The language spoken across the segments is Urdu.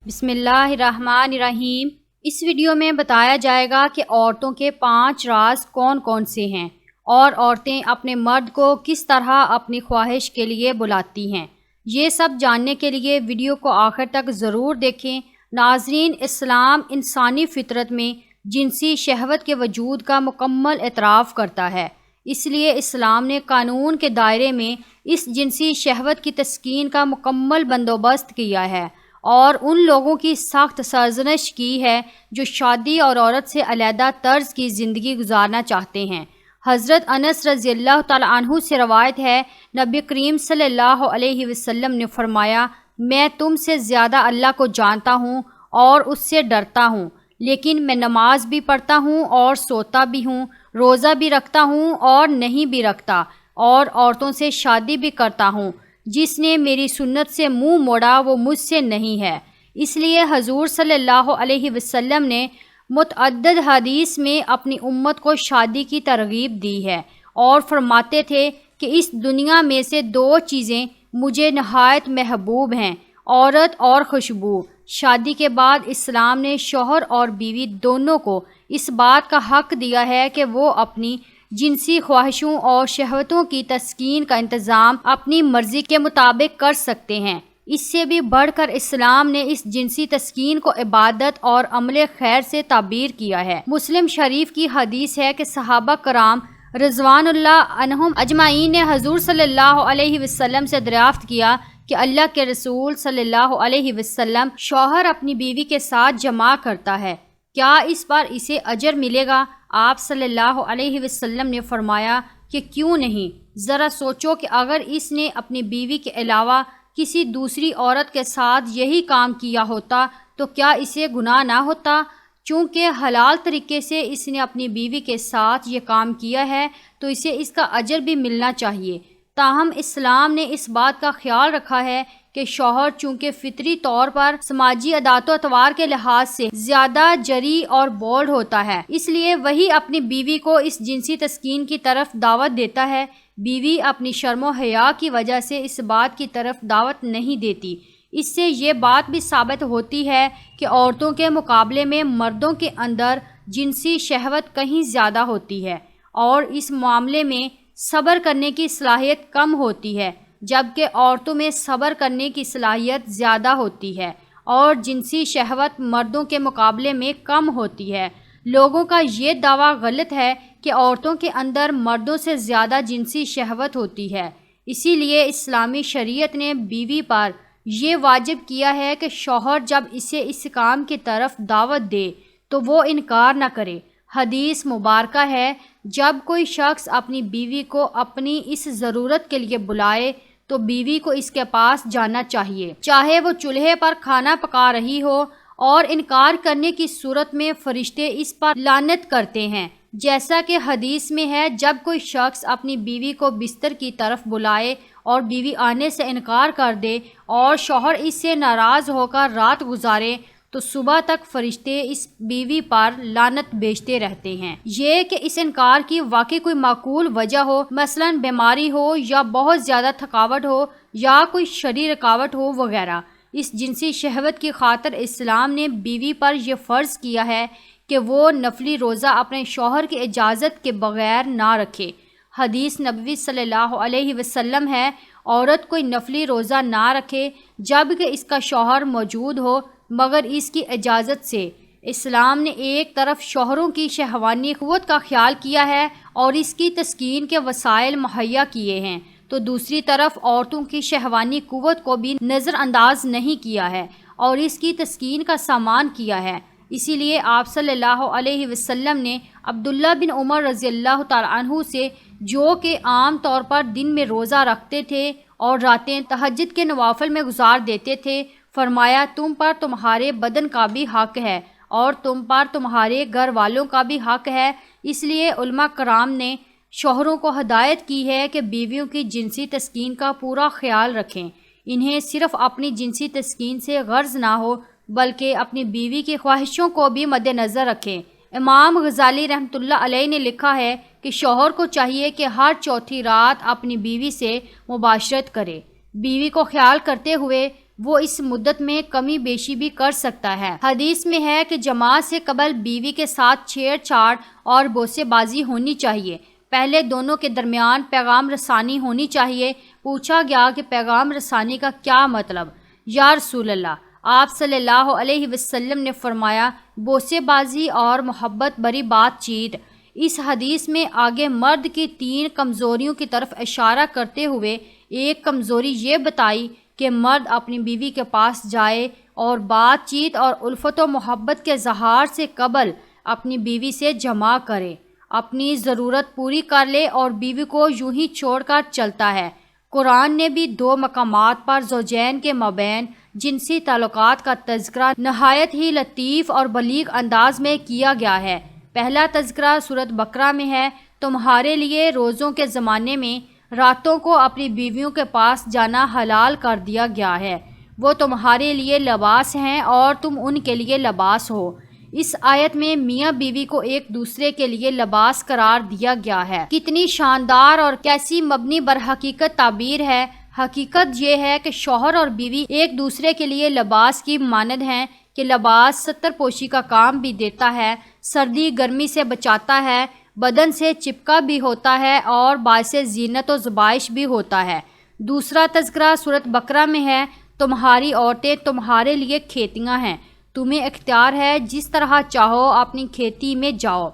بسم اللہ الرحمن الرحیم۔ اس ویڈیو میں بتایا جائے گا کہ عورتوں کے 5 راز کون کون سے ہیں اور عورتیں اپنے مرد کو کس طرح اپنی خواہش کے لیے بلاتی ہیں۔ یہ سب جاننے کے لیے ویڈیو کو آخر تک ضرور دیکھیں۔ ناظرین، اسلام انسانی فطرت میں جنسی شہوت کے وجود کا مکمل اعتراف کرتا ہے، اس لیے اسلام نے قانون کے دائرے میں اس جنسی شہوت کی تسکین کا مکمل بندوبست کیا ہے اور ان لوگوں کی سخت سرزنش کی ہے جو شادی اور عورت سے علیحدہ طرز کی زندگی گزارنا چاہتے ہیں۔ حضرت انس رضی اللہ تعالیٰ عنہ سے روایت ہے، نبی کریم صلی اللہ علیہ وسلم نے فرمایا، میں تم سے زیادہ اللہ کو جانتا ہوں اور اس سے ڈرتا ہوں، لیکن میں نماز بھی پڑھتا ہوں اور سوتا بھی ہوں، روزہ بھی رکھتا ہوں اور نہیں بھی رکھتا، اور عورتوں سے شادی بھی کرتا ہوں۔ جس نے میری سنت سے منہ موڑا وہ مجھ سے نہیں ہے۔ اس لیے حضور صلی اللہ علیہ وسلم نے متعدد حدیث میں اپنی امت کو شادی کی ترغیب دی ہے اور فرماتے تھے کہ اس دنیا میں سے 2 چیزیں مجھے نہایت محبوب ہیں، عورت اور خوشبو۔ شادی کے بعد اسلام نے شوہر اور بیوی دونوں کو اس بات کا حق دیا ہے کہ وہ اپنی جنسی خواہشوں اور شہوتوں کی تسکین کا انتظام اپنی مرضی کے مطابق کر سکتے ہیں۔ اس سے بھی بڑھ کر اسلام نے اس جنسی تسکین کو عبادت اور عمل خیر سے تعبیر کیا ہے۔ مسلم شریف کی حدیث ہے کہ صحابہ کرام رضوان اللہ عنہم اجمعین نے حضور صلی اللہ علیہ وسلم سے دریافت کیا کہ اللہ کے رسول صلی اللہ علیہ وسلم، شوہر اپنی بیوی کے ساتھ جماع کرتا ہے، کیا اس پر اسے اجر ملے گا؟ آپ صلی اللہ علیہ وسلم نے فرمایا کہ کیوں نہیں، ذرا سوچو کہ اگر اس نے اپنی بیوی کے علاوہ کسی دوسری عورت کے ساتھ یہی کام کیا ہوتا تو کیا اسے گناہ نہ ہوتا؟ چونکہ حلال طریقے سے اس نے اپنی بیوی کے ساتھ یہ کام کیا ہے تو اسے اس کا اجر بھی ملنا چاہیے۔ تاہم اسلام نے اس بات کا خیال رکھا ہے کہ شوہر چونکہ فطری طور پر سماجی عادات و اطوار کے لحاظ سے زیادہ جری اور بولڈ ہوتا ہے، اس لیے وہی اپنی بیوی کو اس جنسی تسکین کی طرف دعوت دیتا ہے۔ بیوی اپنی شرم و حیا کی وجہ سے اس بات کی طرف دعوت نہیں دیتی۔ اس سے یہ بات بھی ثابت ہوتی ہے کہ عورتوں کے مقابلے میں مردوں کے اندر جنسی شہوت کہیں زیادہ ہوتی ہے اور اس معاملے میں صبر کرنے کی صلاحیت کم ہوتی ہے، جبکہ عورتوں میں صبر کرنے کی صلاحیت زیادہ ہوتی ہے اور جنسی شہوت مردوں کے مقابلے میں کم ہوتی ہے۔ لوگوں کا یہ دعویٰ غلط ہے کہ عورتوں کے اندر مردوں سے زیادہ جنسی شہوت ہوتی ہے۔ اسی لیے اسلامی شریعت نے بیوی پر یہ واجب کیا ہے کہ شوہر جب اسے اس کام کی طرف دعوت دے تو وہ انکار نہ کرے۔ حدیث مبارکہ ہے، جب کوئی شخص اپنی بیوی کو اپنی اس ضرورت کے لیے بلائے تو بیوی کو اس کے پاس جانا چاہیے، چاہے وہ چولہے پر کھانا پکا رہی ہو، اور انکار کرنے کی صورت میں فرشتے اس پر لعنت کرتے ہیں۔ جیسا کہ حدیث میں ہے، جب کوئی شخص اپنی بیوی کو بستر کی طرف بلائے اور بیوی آنے سے انکار کر دے اور شوہر اس سے ناراض ہو کر رات گزارے تو صبح تک فرشتے اس بیوی پر لعنت بھیجتے رہتے ہیں۔ یہ کہ اس انکار کی واقعی کوئی معقول وجہ ہو، مثلا بیماری ہو یا بہت زیادہ تھکاوٹ ہو یا کوئی شرعی رکاوٹ ہو وغیرہ، اس جنسی شہوت کی خاطر اسلام نے بیوی پر یہ فرض کیا ہے کہ وہ نفلی روزہ اپنے شوہر کی اجازت کے بغیر نہ رکھے۔ حدیث نبوی صلی اللہ علیہ وسلم ہے، عورت کوئی نفلی روزہ نہ رکھے جب کہ اس کا شوہر موجود ہو مگر اس کی اجازت سے۔ اسلام نے ایک طرف شوہروں کی شہوانی قوت کا خیال کیا ہے اور اس کی تسکین کے وسائل مہیا کیے ہیں، تو دوسری طرف عورتوں کی شہوانی قوت کو بھی نظر انداز نہیں کیا ہے اور اس کی تسکین کا سامان کیا ہے۔ اسی لیے آپ صلی اللہ علیہ وسلم نے عبداللہ بن عمر رضی اللہ تعالیٰ عنہ سے، جو کہ عام طور پر دن میں روزہ رکھتے تھے اور راتیں تہجد کے نوافل میں گزار دیتے تھے، فرمایا، تم پر تمہارے بدن کا بھی حق ہے اور تم پر تمہارے گھر والوں کا بھی حق ہے۔ اس لیے علماء کرام نے شوہروں کو ہدایت کی ہے کہ بیویوں کی جنسی تسکین کا پورا خیال رکھیں، انہیں صرف اپنی جنسی تسکین سے غرض نہ ہو بلکہ اپنی بیوی کی خواہشوں کو بھی مد نظر رکھیں۔ امام غزالی رحمۃ اللہ علیہ نے لکھا ہے کہ شوہر کو چاہیے کہ ہر چوتھی رات اپنی بیوی سے مباشرت کرے۔ بیوی کو خیال کرتے ہوئے وہ اس مدت میں کمی بیشی بھی کر سکتا ہے۔ حدیث میں ہے کہ جماع سے قبل بیوی کے ساتھ چھیڑ چھاڑ اور بوسے بازی ہونی چاہیے۔ پہلے دونوں کے درمیان پیغام رسانی ہونی چاہیے۔ پوچھا گیا کہ پیغام رسانی کا کیا مطلب؟ یا رسول اللہ، آپ صلی اللہ علیہ وسلم نے فرمایا، بوسے بازی اور محبت بری بات چیت۔ اس حدیث میں آگے مرد کی 3 کمزوریوں کی طرف اشارہ کرتے ہوئے ایک کمزوری یہ بتائی کہ مرد اپنی بیوی کے پاس جائے اور بات چیت اور الفت و محبت کے اظہار سے قبل اپنی بیوی سے جماع کرے، اپنی ضرورت پوری کر لے اور بیوی کو یوں ہی چھوڑ کر چلتا ہے۔ قرآن نے بھی 2 مقامات پر زوجین کے مابین جنسی تعلقات کا تذکرہ نہایت ہی لطیف اور بلیغ انداز میں کیا گیا ہے۔ پہلا تذکرہ سورۃ بقرہ میں ہے، تمہارے لیے روزوں کے زمانے میں راتوں کو اپنی بیویوں کے پاس جانا حلال کر دیا گیا ہے، وہ تمہارے لیے لباس ہیں اور تم ان کے لیے لباس ہو۔ اس آیت میں میاں بیوی کو ایک دوسرے کے لیے لباس قرار دیا گیا ہے۔ کتنی شاندار اور کیسی مبنی بر حقیقت تعبیر ہے۔ حقیقت یہ ہے کہ شوہر اور بیوی ایک دوسرے کے لیے لباس کی مانند ہیں کہ لباس ستر پوشی کا کام بھی دیتا ہے، سردی گرمی سے بچاتا ہے، بدن سے چپکا بھی ہوتا ہے اور باعث زینت و زبائش بھی ہوتا ہے۔ دوسرا تذکرہ سورۃ بقرہ میں ہے، تمہاری عورتیں تمہارے لیے کھیتیاں ہیں، تمہیں اختیار ہے جس طرح چاہو اپنی کھیتی میں جاؤ۔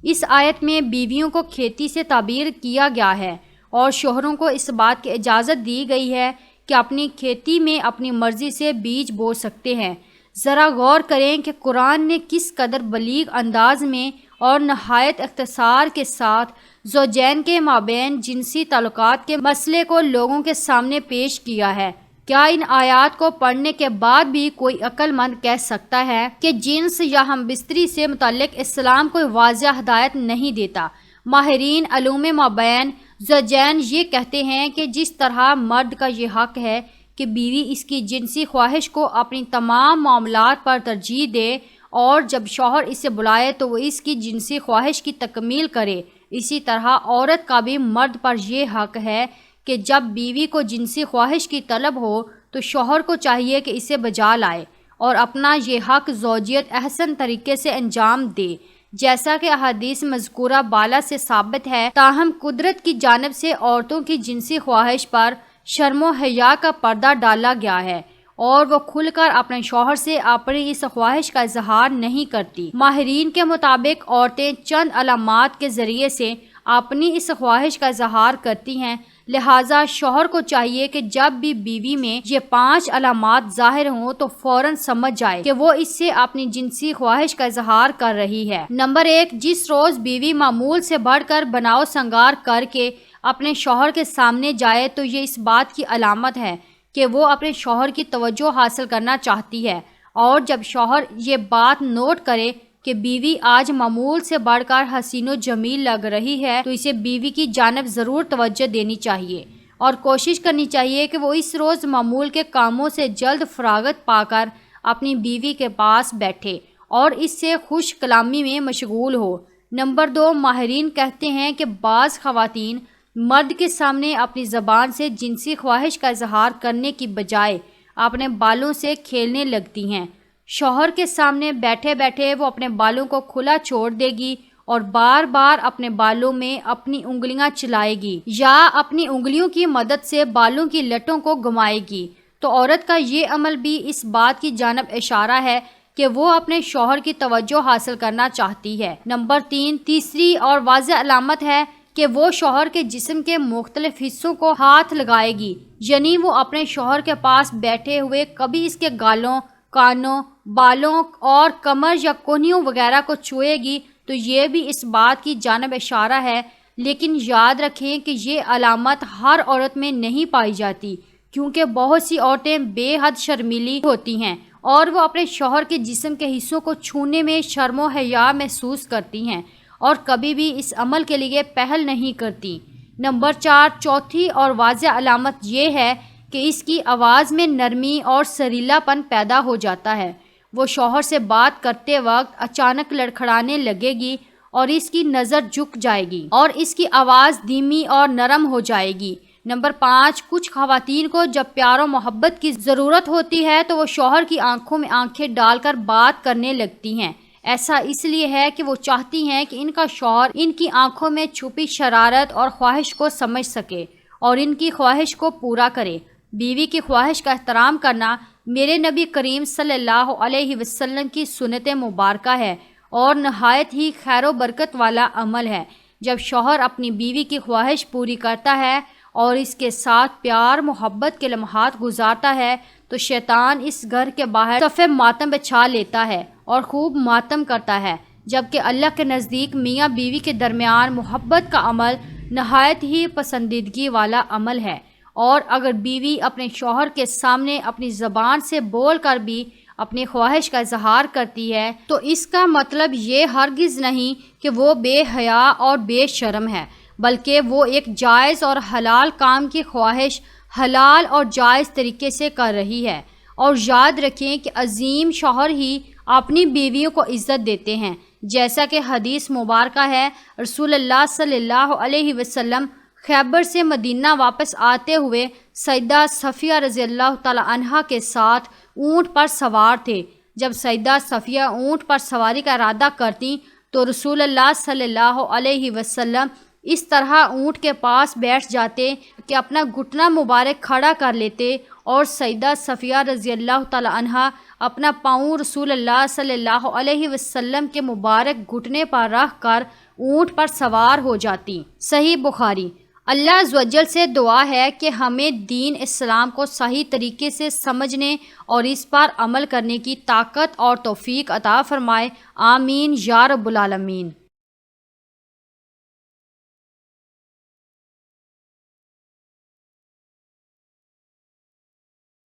اس آیت میں بیویوں کو کھیتی سے تعبیر کیا گیا ہے اور شوہروں کو اس بات کی اجازت دی گئی ہے کہ اپنی کھیتی میں اپنی مرضی سے بیج بو سکتے ہیں۔ ذرا غور کریں کہ قرآن نے کس قدر بلیغ انداز میں اور نہایت اختصار کے ساتھ زوجین کے مابین جنسی تعلقات کے مسئلے کو لوگوں کے سامنے پیش کیا ہے۔ کیا ان آیات کو پڑھنے کے بعد بھی کوئی عقل مند کہہ سکتا ہے کہ جنس یا ہم بستری سے متعلق اسلام کوئی واضح ہدایت نہیں دیتا؟ ماہرین علوم مابین زوجین یہ کہتے ہیں کہ جس طرح مرد کا یہ حق ہے کہ بیوی اس کی جنسی خواہش کو اپنی تمام معاملات پر ترجیح دے اور جب شوہر اسے بلائے تو وہ اس کی جنسی خواہش کی تکمیل کرے، اسی طرح عورت کا بھی مرد پر یہ حق ہے کہ جب بیوی کو جنسی خواہش کی طلب ہو تو شوہر کو چاہیے کہ اسے بجا لائے اور اپنا یہ حق زوجیت احسن طریقے سے انجام دے، جیسا کہ احادیث مذکورہ بالا سے ثابت ہے۔ تاہم قدرت کی جانب سے عورتوں کی جنسی خواہش پر شرم و حیا کا پردہ ڈالا گیا ہے اور وہ کھل کر اپنے شوہر سے اپنی اس خواہش کا اظہار نہیں کرتی۔ ماہرین کے مطابق عورتیں چند علامات کے ذریعے سے اپنی اس خواہش کا اظہار کرتی ہیں، لہٰذا شوہر کو چاہیے کہ جب بھی بیوی میں یہ 5 علامات ظاہر ہوں تو فوراً سمجھ جائے کہ وہ اس سے اپنی جنسی خواہش کا اظہار کر رہی ہے۔ نمبر 1، جس روز بیوی معمول سے بڑھ کر بناؤ سنگار کر کے اپنے شوہر کے سامنے جائے تو یہ اس بات کی علامت ہے کہ وہ اپنے شوہر کی توجہ حاصل کرنا چاہتی ہے، اور جب شوہر یہ بات نوٹ کرے کہ بیوی آج معمول سے بڑھ کر حسین و جمیل لگ رہی ہے تو اسے بیوی کی جانب ضرور توجہ دینی چاہیے اور کوشش کرنی چاہیے کہ وہ اس روز معمول کے کاموں سے جلد فراغت پا کر اپنی بیوی کے پاس بیٹھے اور اس سے خوش کلامی میں مشغول ہو۔ نمبر 2، ماہرین کہتے ہیں کہ بعض خواتین مرد کے سامنے اپنی زبان سے جنسی خواہش کا اظہار کرنے کی بجائے اپنے بالوں سے کھیلنے لگتی ہیں۔ شوہر کے سامنے بیٹھے بیٹھے وہ اپنے بالوں کو کھلا چھوڑ دے گی اور بار بار اپنے بالوں میں اپنی انگلیاں چلائے گی یا اپنی انگلیوں کی مدد سے بالوں کی لٹوں کو گھمائے گی، تو عورت کا یہ عمل بھی اس بات کی جانب اشارہ ہے کہ وہ اپنے شوہر کی توجہ حاصل کرنا چاہتی ہے۔ نمبر 3، تیسری اور واضح علامت ہے کہ وہ شوہر کے جسم کے مختلف حصوں کو ہاتھ لگائے گی، یعنی وہ اپنے شوہر کے پاس بیٹھے ہوئے کبھی اس کے گالوں، کانوں، بالوں اور کمر یا کونیوں وغیرہ کو چھوئے گی، تو یہ بھی اس بات کی جانب اشارہ ہے۔ لیکن یاد رکھیں کہ یہ علامت ہر عورت میں نہیں پائی جاتی، کیونکہ بہت سی عورتیں بے حد شرمیلی ہوتی ہیں اور وہ اپنے شوہر کے جسم کے حصوں کو چھونے میں شرم و حیا محسوس کرتی ہیں اور کبھی بھی اس عمل کے لیے پہل نہیں کرتی۔ نمبر 4، چوتھی اور واضح علامت یہ ہے کہ اس کی آواز میں نرمی اور سریلا پن پیدا ہو جاتا ہے، وہ شوہر سے بات کرتے وقت اچانک لڑکھڑانے لگے گی اور اس کی نظر جھک جائے گی اور اس کی آواز دھیمی اور نرم ہو جائے گی۔ نمبر 5، کچھ خواتین کو جب پیار و محبت کی ضرورت ہوتی ہے تو وہ شوہر کی آنکھوں میں آنکھیں ڈال کر بات کرنے لگتی ہیں۔ ایسا اس لیے ہے کہ وہ چاہتی ہیں کہ ان کا شوہر ان کی آنکھوں میں چھپی شرارت اور خواہش کو سمجھ سکے اور ان کی خواہش کو پورا کرے۔ بیوی کی خواہش کا احترام کرنا میرے نبی کریم صلی اللہ علیہ وسلم کی سنت مبارکہ ہے اور نہایت ہی خیر و برکت والا عمل ہے۔ جب شوہر اپنی بیوی کی خواہش پوری کرتا ہے اور اس کے ساتھ پیار محبت کے لمحات گزارتا ہے تو شیطان اس گھر کے باہر صف ماتم بچھا لیتا ہے اور خوب ماتم کرتا ہے، جبکہ اللہ کے نزدیک میاں بیوی کے درمیان محبت کا عمل نہایت ہی پسندیدگی والا عمل ہے، اور اگر بیوی اپنے شوہر کے سامنے اپنی زبان سے بول کر بھی اپنی خواہش کا اظہار کرتی ہے تو اس کا مطلب یہ ہرگز نہیں کہ وہ بے حیا اور بے شرم ہے، بلکہ وہ ایک جائز اور حلال کام کی خواہش حلال اور جائز طریقے سے کر رہی ہے۔ اور یاد رکھیں کہ عظیم شوہر ہی اپنی بیویوں کو عزت دیتے ہیں، جیسا کہ حدیث مبارکہ ہے، رسول اللہ صلی اللہ علیہ وسلم خیبر سے مدینہ واپس آتے ہوئے سیدہ صفیہ رضی اللہ تعالی عنہا کے ساتھ اونٹ پر سوار تھے۔ جب سیدہ صفیہ اونٹ پر سواری کا ارادہ کرتی تو رسول اللہ صلی اللہ علیہ وسلم اس طرح اونٹ کے پاس بیٹھ جاتے کہ اپنا گھٹنا مبارک کھڑا کر لیتے اور سیدہ صفیہ رضی اللہ تعالی عنہا اپنا پاؤں رسول اللہ صلی اللہ علیہ وسلم کے مبارک گھٹنے پر رکھ کر اونٹ پر سوار ہو جاتی۔ صحیح بخاری۔ اللہ عز و جل سے دعا ہے کہ ہمیں دین اسلام کو صحیح طریقے سے سمجھنے اور اس پر عمل کرنے کی طاقت اور توفیق عطا فرمائے، آمین یا رب العالمین۔